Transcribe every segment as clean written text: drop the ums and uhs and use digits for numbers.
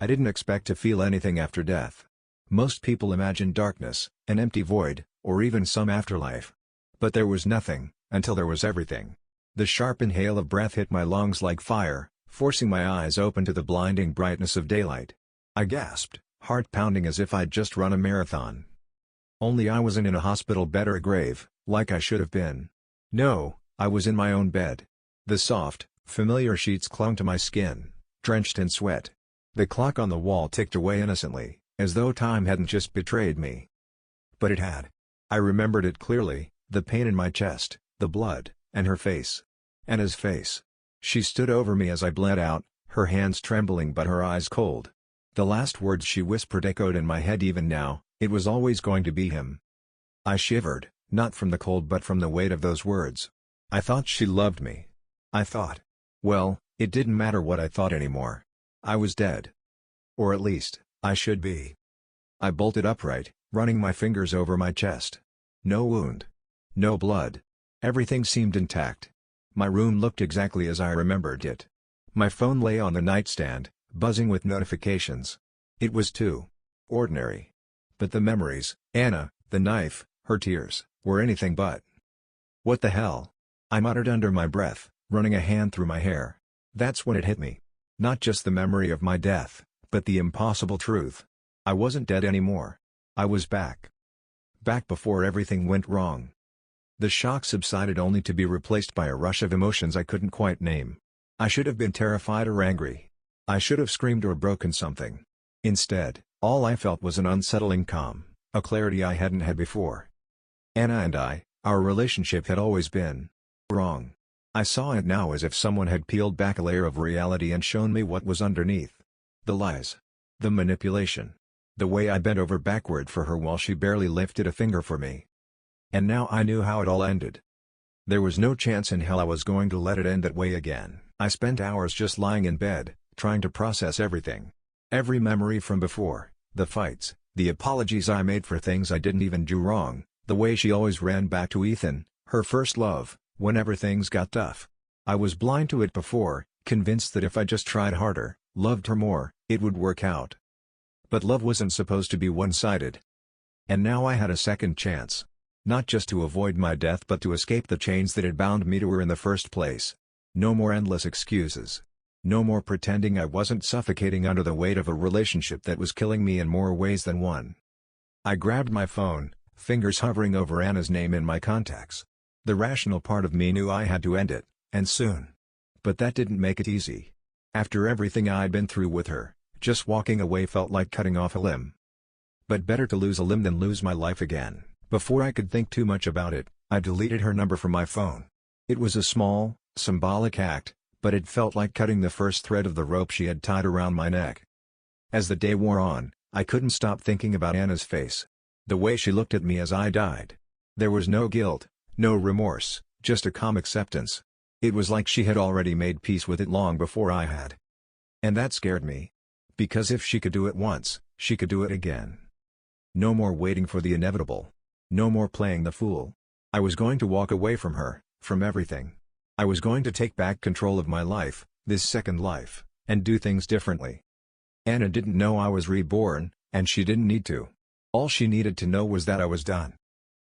I didn't expect to feel anything after death. Most people imagine darkness, an empty void, or even some afterlife. But there was nothing, until there was everything. The sharp inhale of breath hit my lungs like fire, forcing my eyes open to the blinding brightness of daylight. I gasped, heart pounding as if I'd just run a marathon. Only I wasn't in a hospital bed or a grave, like I should have been. No, I was in my own bed. The soft, familiar sheets clung to my skin, drenched in sweat. The clock on the wall ticked away innocently, as though time hadn't just betrayed me. But it had. I remembered it clearly, the pain in my chest, the blood, and her face. Anna's face. She stood over me as I bled out, her hands trembling but her eyes cold. The last words she whispered echoed in my head even now, it was always going to be him. I shivered, not from the cold but from the weight of those words. I thought she loved me. I thought. Well, it didn't matter what I thought anymore. I was dead. Or at least, I should be. I bolted upright, running my fingers over my chest. No wound. No blood. Everything seemed intact. My room looked exactly as I remembered it. My phone lay on the nightstand, buzzing with notifications. It was too ordinary. But the memories, Anna, the knife, her tears, were anything but. What the hell? I muttered under my breath, running a hand through my hair. That's when it hit me. Not just the memory of my death, but the impossible truth. I wasn't dead anymore. I was back. Back before everything went wrong. The shock subsided only to be replaced by a rush of emotions I couldn't quite name. I should have been terrified or angry. I should have screamed or broken something. Instead, all I felt was an unsettling calm, a clarity I hadn't had before. Anna and I, our relationship had always been wrong. I saw it now as if someone had peeled back a layer of reality and shown me what was underneath. The lies. The manipulation. The way I bent over backward for her while she barely lifted a finger for me. And now I knew how it all ended. There was no chance in hell I was going to let it end that way again. I spent hours just lying in bed, trying to process everything. Every memory from before, the fights, the apologies I made for things I didn't even do wrong, the way she always ran back to Ethan, her first love, whenever things got tough. I was blind to it before, convinced that if I just tried harder, loved her more, it would work out. But love wasn't supposed to be one-sided. And now I had a second chance. Not just to avoid my death but to escape the chains that had bound me to her in the first place. No more endless excuses. No more pretending I wasn't suffocating under the weight of a relationship that was killing me in more ways than one. I grabbed my phone, fingers hovering over Anna's name in my contacts. The rational part of me knew I had to end it, and soon. But that didn't make it easy. After everything I'd been through with her, just walking away felt like cutting off a limb. But better to lose a limb than lose my life again. Before I could think too much about it, I deleted her number from my phone. It was a small, symbolic act, but it felt like cutting the first thread of the rope she had tied around my neck. As the day wore on, I couldn't stop thinking about Anna's face. The way she looked at me as I died. There was no guilt, no remorse, just a calm acceptance. It was like she had already made peace with it long before I had. And that scared me. Because if she could do it once, she could do it again. No more waiting for the inevitable. No more playing the fool. I was going to walk away from her, from everything. I was going to take back control of my life, this second life, and do things differently. Anna didn't know I was reborn, and she didn't need to. All she needed to know was that I was done.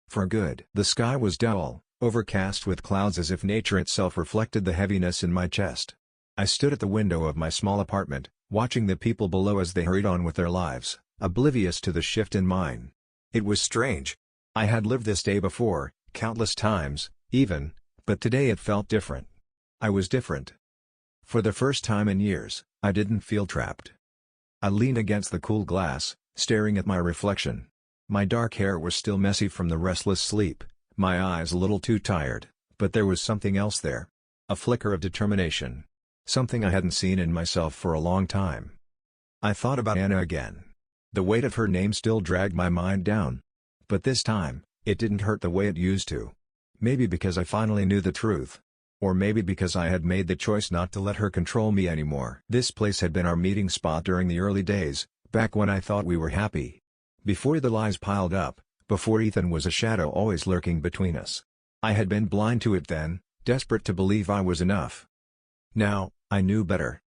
For good. The sky was dull, overcast with clouds as if nature itself reflected the heaviness in my chest. I stood at the window of my small apartment, watching the people below as they hurried on with their lives, oblivious to the shift in mine. It was strange. I had lived this day before, countless times, even, but today it felt different. I was different. For the first time in years, I didn't feel trapped. I leaned against the cool glass, staring at my reflection. My dark hair was still messy from the restless sleep, my eyes a little too tired, but there was something else there. A flicker of determination. Something I hadn't seen in myself for a long time. I thought about Anna again. The weight of her name still dragged my mind down. But this time, it didn't hurt the way it used to. Maybe because I finally knew the truth. Or maybe because I had made the choice not to let her control me anymore. This place had been our meeting spot during the early days, back when I thought we were happy. Before the lies piled up, before Ethan was a shadow always lurking between us. I had been blind to it then, desperate to believe I was enough. Now, I knew better.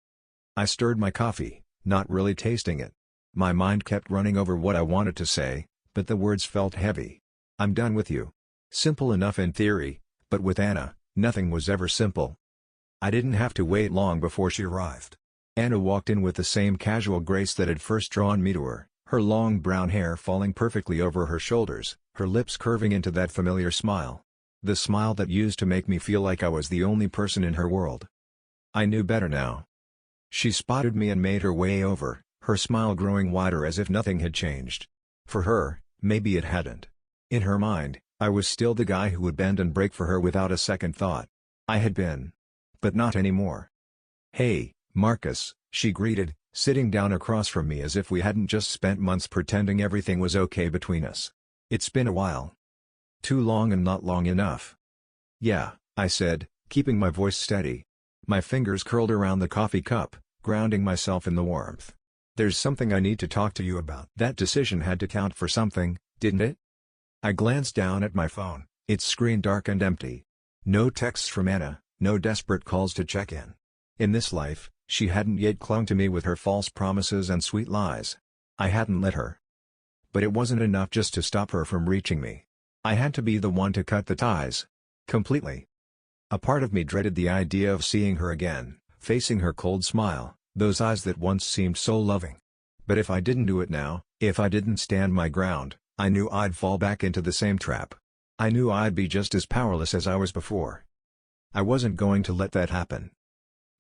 I stirred my coffee, not really tasting it. My mind kept running over what I wanted to say, but the words felt heavy. "I'm done with you." Simple enough in theory, but with Anna, nothing was ever simple. I didn't have to wait long before she arrived. Anna walked in with the same casual grace that had first drawn me to her long brown hair falling perfectly over her shoulders, her lips curving into that familiar smile. The smile that used to make me feel like I was the only person in her world. I knew better now. She spotted me and made her way over, her smile growing wider as if nothing had changed. For her, maybe it hadn't. In her mind, I was still the guy who would bend and break for her without a second thought. I had been. But not anymore. "Hey, Marcus," she greeted, sitting down across from me as if we hadn't just spent months pretending everything was okay between us. "It's been a while. Too long and not long enough." "Yeah," I said, keeping my voice steady. My fingers curled around the coffee cup, grounding myself in the warmth. "There's something I need to talk to you about." That decision had to count for something, didn't it? I glanced down at my phone, its screen dark and empty. No texts from Anna, no desperate calls to check in. In this life, she hadn't yet clung to me with her false promises and sweet lies. I hadn't let her. But it wasn't enough just to stop her from reaching me. I had to be the one to cut the ties. Completely. A part of me dreaded the idea of seeing her again, facing her cold smile, those eyes that once seemed so loving. But if I didn't do it now, if I didn't stand my ground, I knew I'd fall back into the same trap. I knew I'd be just as powerless as I was before. I wasn't going to let that happen.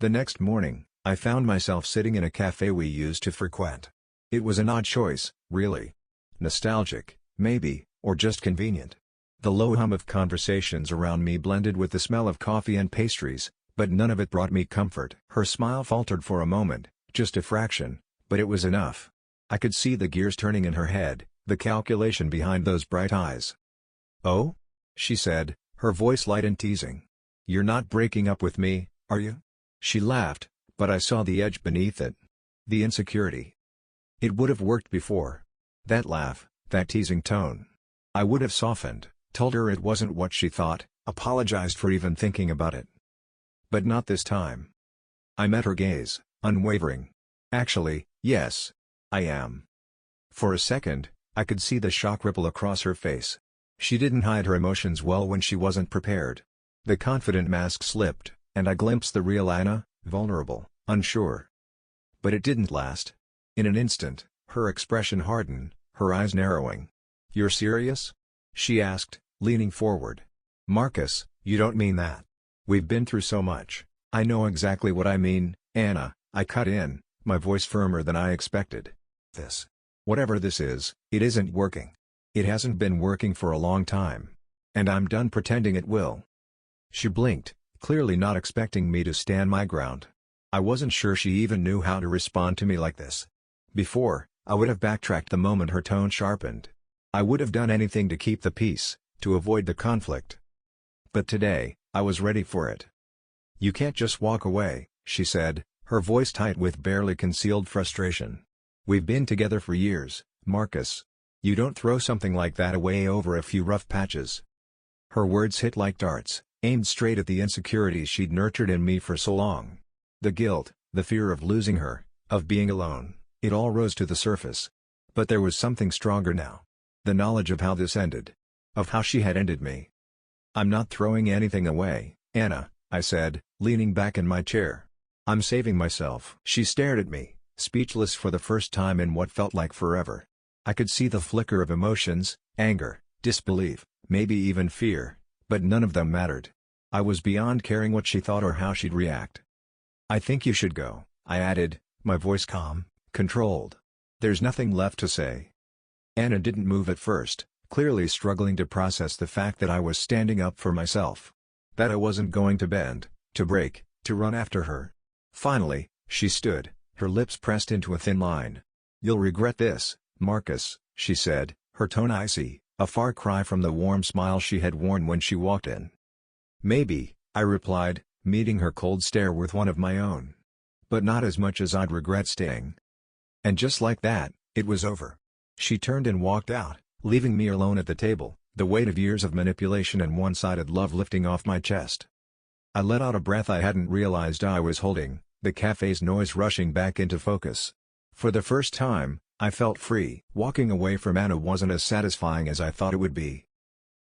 The next morning, I found myself sitting in a cafe we used to frequent. It was an odd choice, really. Nostalgic, maybe, or just convenient. The low hum of conversations around me blended with the smell of coffee and pastries, but none of it brought me comfort. Her smile faltered for a moment, just a fraction, but it was enough. I could see the gears turning in her head, the calculation behind those bright eyes. "Oh?" she said, her voice light and teasing. "You're not breaking up with me, are you?" She laughed, but I saw the edge beneath it. The insecurity. It would have worked before. That laugh, that teasing tone. I would have softened, told her it wasn't what she thought, apologized for even thinking about it. But not this time. I met her gaze, unwavering. "Actually, yes. I am." For a second, I could see the shock ripple across her face. She didn't hide her emotions well when she wasn't prepared. The confident mask slipped, and I glimpsed the real Anna, vulnerable, unsure. But it didn't last. In an instant, her expression hardened, her eyes narrowing. "You're serious?" she asked, leaning forward. "Marcus, you don't mean that. We've been through so much." "I know exactly what I mean, Anna," I cut in, my voice firmer than I expected. Whatever this is, it isn't working. It hasn't been working for a long time. And I'm done pretending it will." She blinked, clearly not expecting me to stand my ground. I wasn't sure she even knew how to respond to me like this. Before, I would have backtracked the moment her tone sharpened. I would have done anything to keep the peace, to avoid the conflict. But today, I was ready for it. "You can't just walk away," she said, her voice tight with barely concealed frustration. "We've been together for years, Marcus. You don't throw something like that away over a few rough patches." Her words hit like darts, aimed straight at the insecurities she'd nurtured in me for so long. The guilt, the fear of losing her, of being alone, it all rose to the surface. But there was something stronger now. The knowledge of how this ended. Of how she had ended me. "I'm not throwing anything away, Anna," I said, leaning back in my chair. "I'm saving myself." She stared at me, speechless for the first time in what felt like forever. I could see the flicker of emotions, anger, disbelief, maybe even fear, but none of them mattered. I was beyond caring what she thought or how she'd react. "I think you should go," I added, my voice calm, controlled. "There's nothing left to say." Anna didn't move at first, clearly struggling to process the fact that I was standing up for myself. That I wasn't going to bend, to break, to run after her. Finally, she stood, her lips pressed into a thin line. "You'll regret this, Marcus," she said, her tone icy, a far cry from the warm smile she had worn when she walked in. "Maybe," I replied, meeting her cold stare with one of my own. "But not as much as I'd regret staying." And just like that, it was over. She turned and walked out, leaving me alone at the table, the weight of years of manipulation and one-sided love lifting off my chest. I let out a breath I hadn't realized I was holding, the cafe's noise rushing back into focus. For the first time, I felt free. Walking away from Anna wasn't as satisfying as I thought it would be.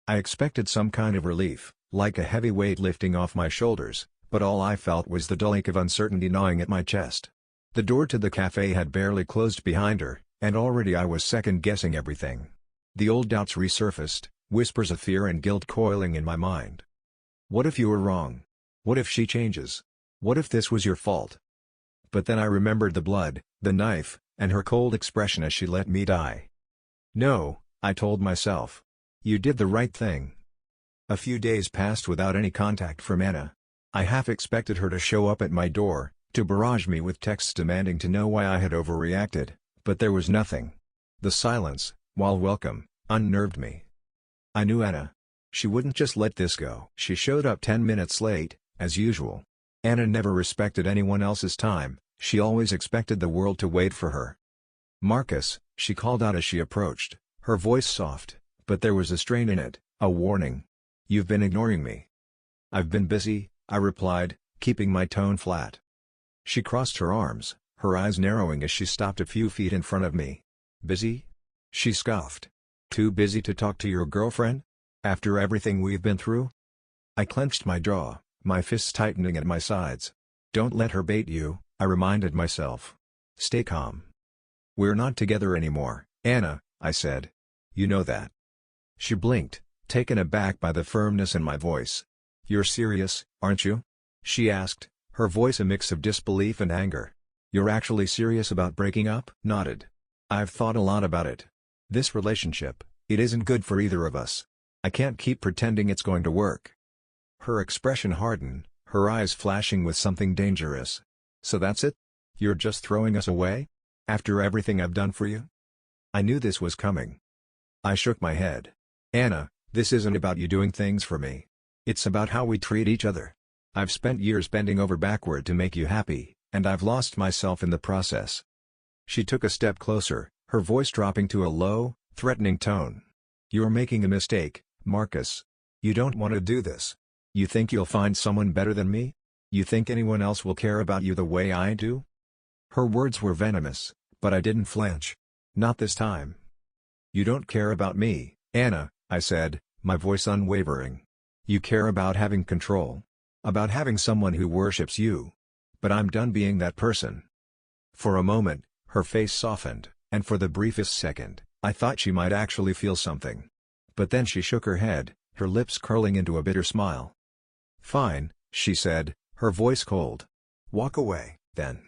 I expected some kind of relief, like a heavy weight lifting off my shoulders, but all I felt was the dull ache of uncertainty gnawing at my chest. The door to the cafe had barely closed behind her, and already I was second-guessing everything. The old doubts resurfaced, whispers of fear and guilt coiling in my mind. What if you were wrong? What if she changes? What if this was your fault? But then I remembered the blood, the knife, and her cold expression as she let me die. No, I told myself. You did the right thing. A few days passed without any contact from Anna. I half expected her to show up at my door, to barrage me with texts demanding to know why I had overreacted, but there was nothing. The silence, while welcome, unnerved me. I knew Anna. She wouldn't just let this go. She showed up 10 minutes late, as usual. Anna never respected anyone else's time, she always expected the world to wait for her. Marcus, she called out as she approached, her voice soft, but there was a strain in it, a warning. You've been ignoring me. I've been busy, I replied, keeping my tone flat. She crossed her arms, her eyes narrowing as she stopped a few feet in front of me. Busy? She scoffed. Too busy to talk to your girlfriend? After everything we've been through? I clenched my jaw, my fists tightening at my sides. Don't let her bait you, I reminded myself. Stay calm. We're not together anymore, Anna, I said. You know that. She blinked, taken aback by the firmness in my voice. You're serious, aren't you? She asked, her voice a mix of disbelief and anger. You're actually serious about breaking up? Nodded. I've thought a lot about it. This relationship, it isn't good for either of us. I can't keep pretending it's going to work. Her expression hardened, her eyes flashing with something dangerous. So that's it? You're just throwing us away? After everything I've done for you? I knew this was coming. I shook my head. Anna, this isn't about you doing things for me. It's about how we treat each other. I've spent years bending over backward to make you happy, and I've lost myself in the process. She took a step closer, her voice dropping to a low, threatening tone. You're making a mistake, Marcus. You don't want to do this. You think you'll find someone better than me? You think anyone else will care about you the way I do? Her words were venomous, but I didn't flinch. Not this time. You don't care about me, Anna, I said, my voice unwavering. You care about having control. About having someone who worships you. But I'm done being that person. For a moment, her face softened, and for the briefest second, I thought she might actually feel something. But then she shook her head, her lips curling into a bitter smile. Fine, she said, her voice cold. Walk away, then.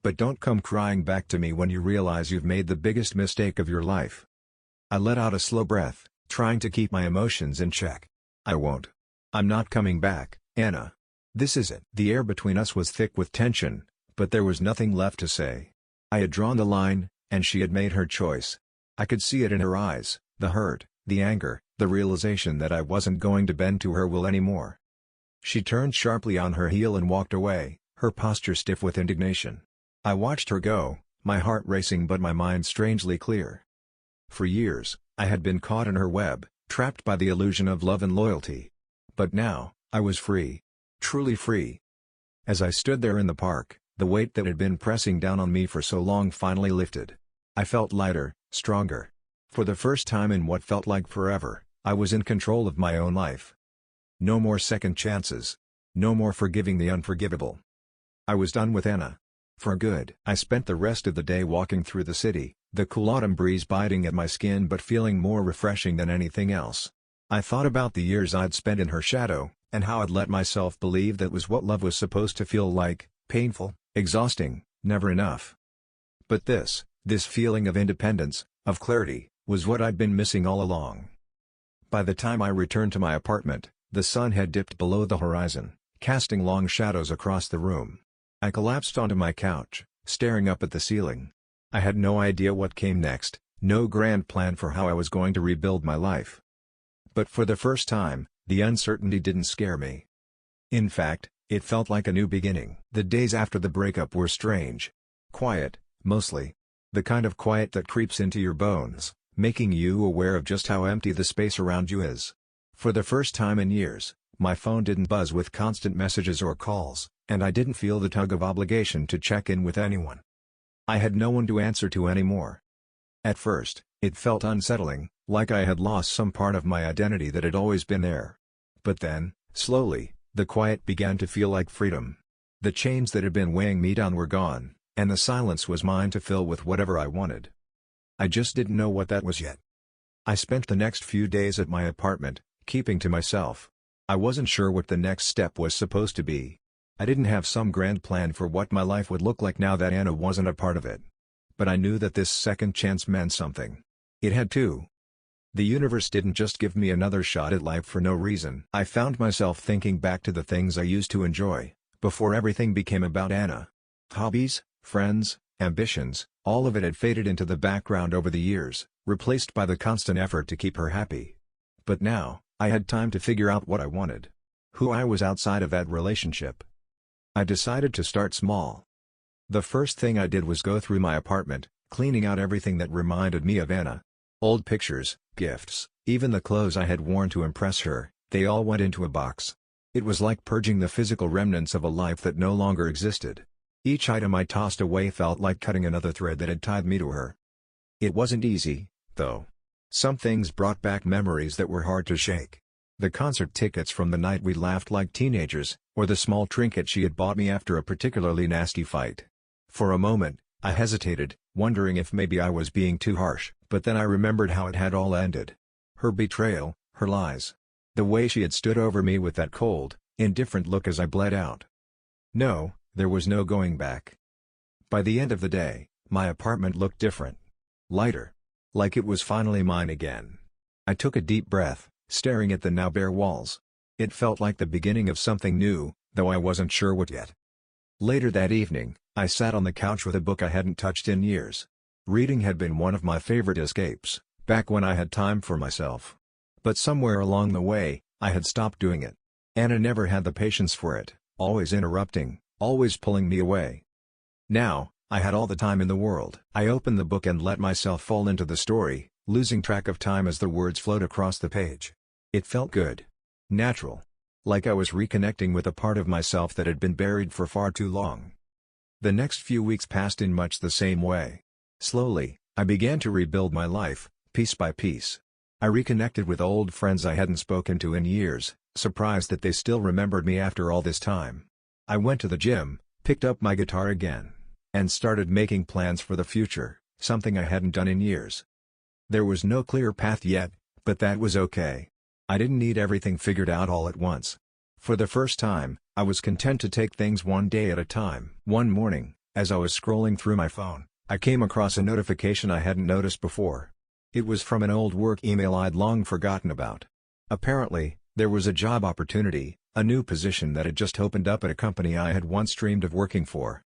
But don't come crying back to me when you realize you've made the biggest mistake of your life. I let out a slow breath, trying to keep my emotions in check. I won't. I'm not coming back, Anna. This is it. The air between us was thick with tension, but there was nothing left to say. I had drawn the line, and she had made her choice. I could see it in her eyes, the hurt, the anger, the realization that I wasn't going to bend to her will anymore. She turned sharply on her heel and walked away, her posture stiff with indignation. I watched her go, my heart racing but my mind strangely clear. For years, I had been caught in her web, trapped by the illusion of love and loyalty. But now, I was free. Truly free. As I stood there in the park, the weight that had been pressing down on me for so long finally lifted. I felt lighter, stronger. For the first time in what felt like forever, I was in control of my own life. No more second chances. No more forgiving the unforgivable. I was done with Anna. For good. I spent the rest of the day walking through the city, the cool autumn breeze biting at my skin but feeling more refreshing than anything else. I thought about the years I'd spent in her shadow, and how I'd let myself believe that was what love was supposed to feel like, painful, exhausting, never enough. But this feeling of independence, of clarity, was what I'd been missing all along. By the time I returned to my apartment, the sun had dipped below the horizon, casting long shadows across the room. I collapsed onto my couch, staring up at the ceiling. I had no idea what came next, no grand plan for how I was going to rebuild my life. But for the first time, the uncertainty didn't scare me. In fact, it felt like a new beginning. The days after the breakup were strange. Quiet, mostly. The kind of quiet that creeps into your bones, making you aware of just how empty the space around you is. For the first time in years, my phone didn't buzz with constant messages or calls, and I didn't feel the tug of obligation to check in with anyone. I had no one to answer to anymore. At first, it felt unsettling, like I had lost some part of my identity that had always been there. But then, slowly, the quiet began to feel like freedom. The chains that had been weighing me down were gone, and the silence was mine to fill with whatever I wanted. I just didn't know what that was yet. I spent the next few days at my apartment, keeping to myself. I wasn't sure what the next step was supposed to be. I didn't have some grand plan for what my life would look like now that Anna wasn't a part of it. But I knew that this second chance meant something. It had to. The universe didn't just give me another shot at life for no reason. I found myself thinking back to the things I used to enjoy, before everything became about Anna. Hobbies, friends, ambitions, all of it had faded into the background over the years, replaced by the constant effort to keep her happy. But now, I had time to figure out what I wanted. Who I was outside of that relationship. I decided to start small. The first thing I did was go through my apartment, cleaning out everything that reminded me of Anna. Old pictures, gifts, even the clothes I had worn to impress her, they all went into a box. It was like purging the physical remnants of a life that no longer existed. Each item I tossed away felt like cutting another thread that had tied me to her. It wasn't easy, though. Some things brought back memories that were hard to shake. The concert tickets from the night we laughed like teenagers, or the small trinket she had bought me after a particularly nasty fight. For a moment, I hesitated, wondering if maybe I was being too harsh, but then I remembered how it had all ended. Her betrayal, her lies. The way she had stood over me with that cold, indifferent look as I bled out. No, there was no going back. By the end of the day, my apartment looked different. Lighter. Like it was finally mine again. I took a deep breath, staring at the now bare walls. It felt like the beginning of something new, though I wasn't sure what yet. Later that evening, I sat on the couch with a book I hadn't touched in years. Reading had been one of my favorite escapes, back when I had time for myself. But somewhere along the way, I had stopped doing it. Anna never had the patience for it, always interrupting, always pulling me away. Now, I had all the time in the world. I opened the book and let myself fall into the story, losing track of time as the words flowed across the page. It felt good. Natural. Like I was reconnecting with a part of myself that had been buried for far too long. The next few weeks passed in much the same way. Slowly, I began to rebuild my life, piece by piece. I reconnected with old friends I hadn't spoken to in years, surprised that they still remembered me after all this time. I went to the gym, picked up my guitar again, and started making plans for the future, something I hadn't done in years. There was no clear path yet, but that was okay. I didn't need everything figured out all at once. For the first time, I was content to take things one day at a time. One morning, as I was scrolling through my phone, I came across a notification I hadn't noticed before. It was from an old work email I'd long forgotten about. Apparently, there was a job opportunity, a new position that had just opened up at a company I had once dreamed of working for.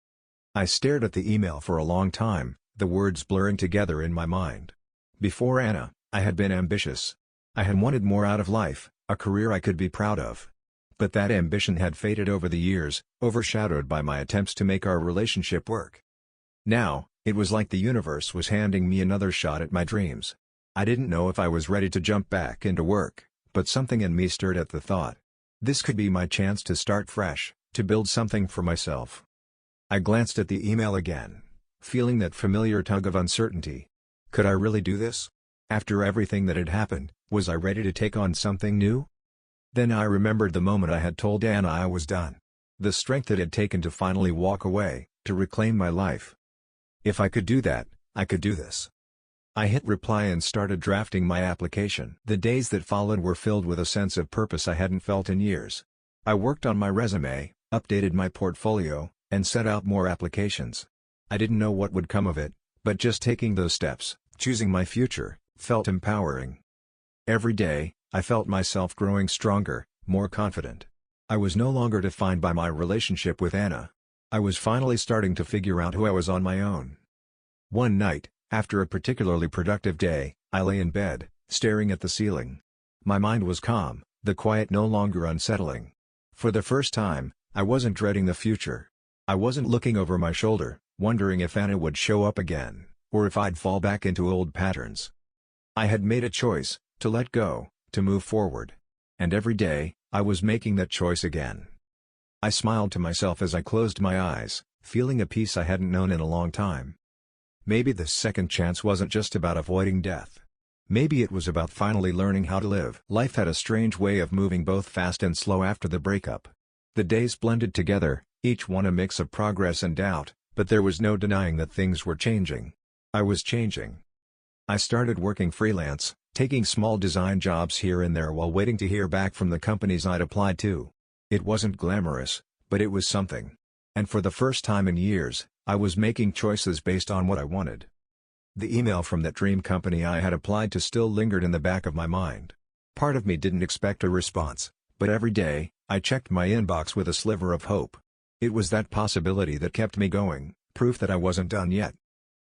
I stared at the email for a long time, the words blurring together in my mind. Before Anna, I had been ambitious. I had wanted more out of life, a career I could be proud of. But that ambition had faded over the years, overshadowed by my attempts to make our relationship work. Now, it was like the universe was handing me another shot at my dreams. I didn't know if I was ready to jump back into work, but something in me stirred at the thought. This could be my chance to start fresh, to build something for myself. I glanced at the email again, feeling that familiar tug of uncertainty. Could I really do this? After everything that had happened, was I ready to take on something new? Then I remembered the moment I had told Anna I was done. The strength it had taken to finally walk away, to reclaim my life. If I could do that, I could do this. I hit reply and started drafting my application. The days that followed were filled with a sense of purpose I hadn't felt in years. I worked on my resume, updated my portfolio, and set out more applications. I didn't know what would come of it, but just taking those steps, choosing my future, felt empowering. Every day, I felt myself growing stronger, more confident. I was no longer defined by my relationship with Anna. I was finally starting to figure out who I was on my own. One night, after a particularly productive day, I lay in bed, staring at the ceiling. My mind was calm, the quiet no longer unsettling. For the first time, I wasn't dreading the future. I wasn't looking over my shoulder, wondering if Anna would show up again, or if I'd fall back into old patterns. I had made a choice, to let go, to move forward. And every day, I was making that choice again. I smiled to myself as I closed my eyes, feeling a peace I hadn't known in a long time. Maybe this second chance wasn't just about avoiding death. Maybe it was about finally learning how to live. Life had a strange way of moving both fast and slow after the breakup. The days blended together, each one a mix of progress and doubt, but there was no denying that things were changing. I was changing. I started working freelance, taking small design jobs here and there while waiting to hear back from the companies I'd applied to. It wasn't glamorous, but it was something. And for the first time in years, I was making choices based on what I wanted. The email from that dream company I had applied to still lingered in the back of my mind. Part of me didn't expect a response, but every day, I checked my inbox with a sliver of hope. It was that possibility that kept me going, proof that I wasn't done yet.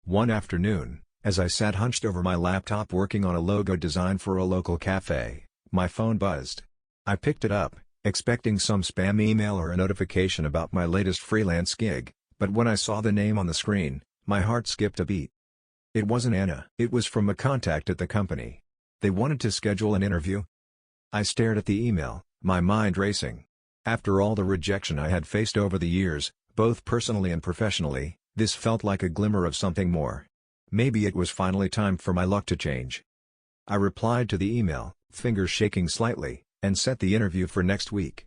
One afternoon, as I sat hunched over my laptop working on a logo design for a local cafe, my phone buzzed. I picked it up, expecting some spam email or a notification about my latest freelance gig, but when I saw the name on the screen, my heart skipped a beat. It wasn't Anna. It was from a contact at the company. They wanted to schedule an interview. I stared at the email, my mind racing. After all the rejection I had faced over the years, both personally and professionally, this felt like a glimmer of something more. Maybe it was finally time for my luck to change. I replied to the email, fingers shaking slightly, and set the interview for next week.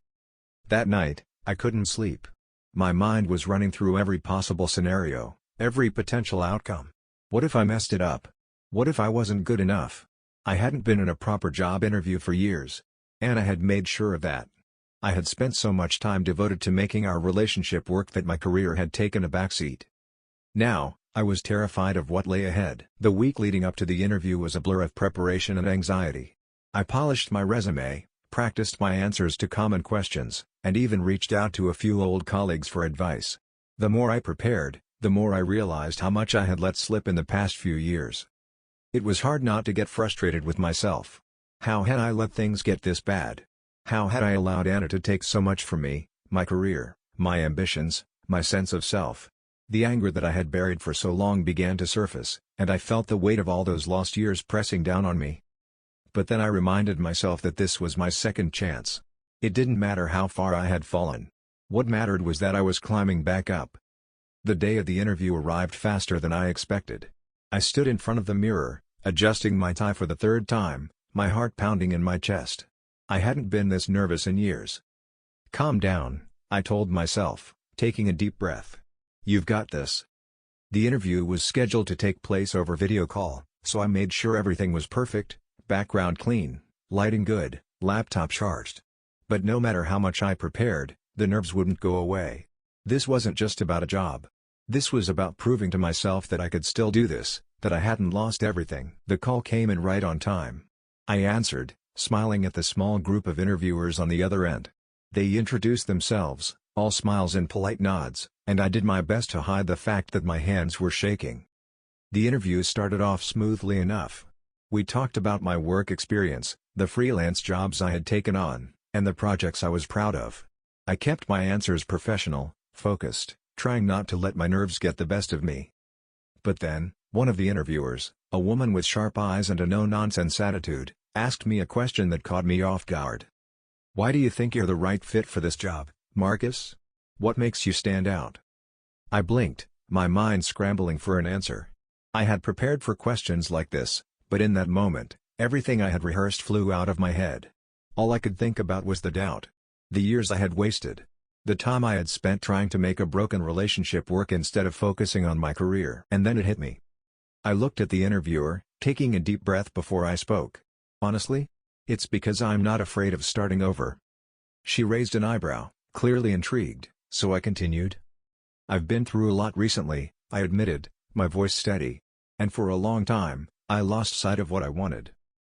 That night, I couldn't sleep. My mind was running through every possible scenario, every potential outcome. What if I messed it up? What if I wasn't good enough? I hadn't been in a proper job interview for years. Anna had made sure of that. I had spent so much time devoted to making our relationship work that my career had taken a backseat. Now, I was terrified of what lay ahead. The week leading up to the interview was a blur of preparation and anxiety. I polished my resume, practiced my answers to common questions, and even reached out to a few old colleagues for advice. The more I prepared, the more I realized how much I had let slip in the past few years. It was hard not to get frustrated with myself. How had I let things get this bad? How had I allowed Anna to take so much from me, my career, my ambitions, my sense of self? The anger that I had buried for so long began to surface, and I felt the weight of all those lost years pressing down on me. But then I reminded myself that this was my second chance. It didn't matter how far I had fallen. What mattered was that I was climbing back up. The day of the interview arrived faster than I expected. I stood in front of the mirror, adjusting my tie for the third time, my heart pounding in my chest. I hadn't been this nervous in years. "Calm down," I told myself, taking a deep breath. "You've got this." The interview was scheduled to take place over video call, so I made sure everything was perfect, background clean, lighting good, laptop charged. But no matter how much I prepared, the nerves wouldn't go away. This wasn't just about a job. This was about proving to myself that I could still do this, that I hadn't lost everything. The call came in right on time. I answered, smiling at the small group of interviewers on the other end. They introduced themselves, all smiles and polite nods, and I did my best to hide the fact that my hands were shaking. The interview started off smoothly enough. We talked about my work experience, the freelance jobs I had taken on, and the projects I was proud of. I kept my answers professional, focused, trying not to let my nerves get the best of me. But then, one of the interviewers, a woman with sharp eyes and a no-nonsense attitude, asked me a question that caught me off guard. "Why do you think you're the right fit for this job, Marcus? What makes you stand out?" I blinked, my mind scrambling for an answer. I had prepared for questions like this, but in that moment, everything I had rehearsed flew out of my head. All I could think about was the doubt. The years I had wasted. The time I had spent trying to make a broken relationship work instead of focusing on my career. And then it hit me. I looked at the interviewer, taking a deep breath before I spoke. "Honestly? It's because I'm not afraid of starting over." She raised an eyebrow, clearly intrigued, so I continued. "I've been through a lot recently," I admitted, my voice steady. "And for a long time, I lost sight of what I wanted.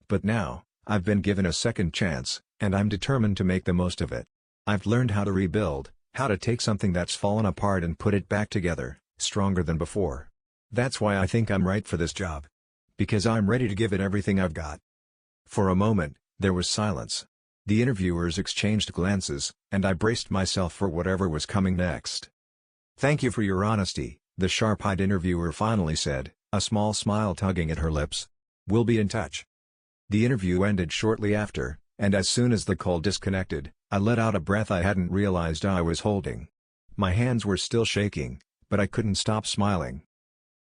But now, I've been given a second chance, and I'm determined to make the most of it. I've learned how to rebuild, how to take something that's fallen apart and put it back together, stronger than before. That's why I think I'm right for this job. Because I'm ready to give it everything I've got." For a moment, there was silence. The interviewers exchanged glances, and I braced myself for whatever was coming next. "Thank you for your honesty," the sharp-eyed interviewer finally said, a small smile tugging at her lips. "We'll be in touch." The interview ended shortly after, and as soon as the call disconnected, I let out a breath I hadn't realized I was holding. My hands were still shaking, but I couldn't stop smiling.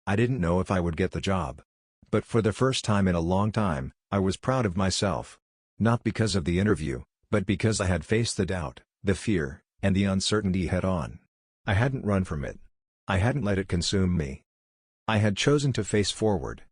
I didn't know if I would get the job. But for the first time in a long time, I was proud of myself. Not because of the interview, but because I had faced the doubt, the fear, and the uncertainty head-on. I hadn't run from it. I hadn't let it consume me. I had chosen to face forward,